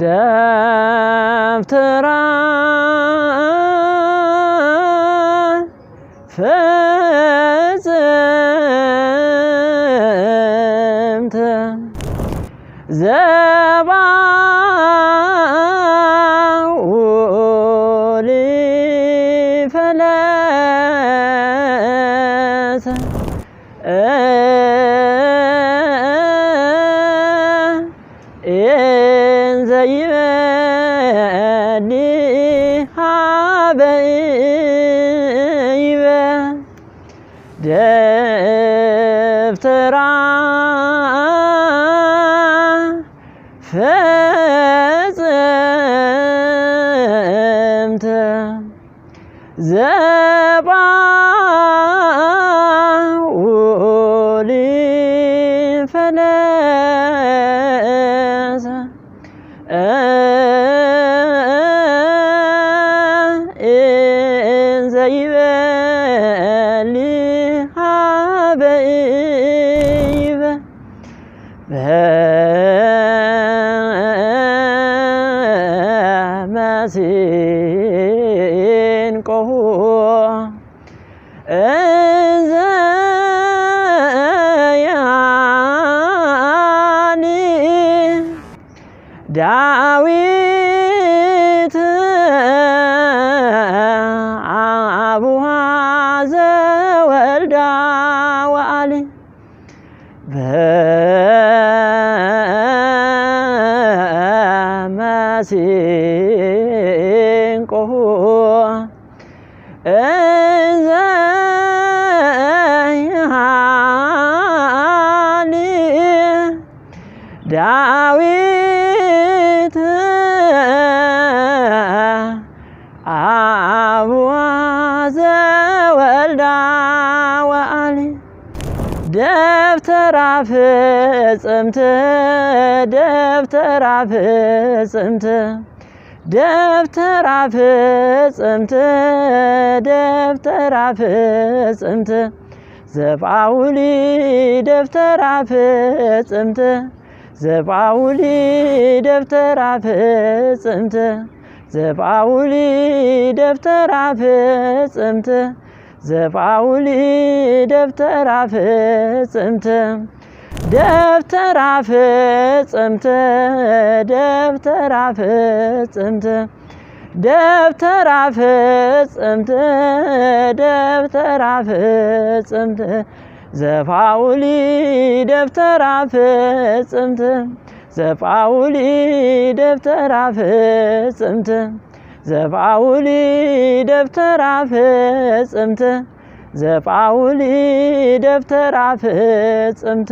ደብተራ ፍጽምት ዘባውል ፈለሰ እንዘ ይበሊ ሀበ ይበ ደብተራ ፍጽምት ዘባውል ፈለሰ እንዘ ይበሊ ሀበ ይበ በመሲንቆሁ እንዘ ያኒ ዳዊት አቡሃ ዘወልዳ ወአሊ በመሲንቆሁ እንዘ ያኒ ዳዊት አቡሃ ዘወልዳ ወአሊ ደብተራ ፍጽምት ደብተራ ፍጽምት ደብተራ ፍጽምት ደብተራ ፍጽምት ዘባውሊ ደብተራ ፍጽምት ዘባውሊ ደብተራ ፍጽምት ዘባውሊ ደብተራ ፍጽምት ዘባውሊ ደብተራ ፍጽምት ደብተራ ፍጽምት ደብተራ ፍጽምት ደብተራ ፍጽምት ደብተራ ፍጽምት ዘባውሊ ደብተራ ፍጽምት ዘባውሊ ደብተራ ፍጽምት ዘባውሊ ደብተራ ፍጽምት ዘባውሊ ደብተራ ፍጽምት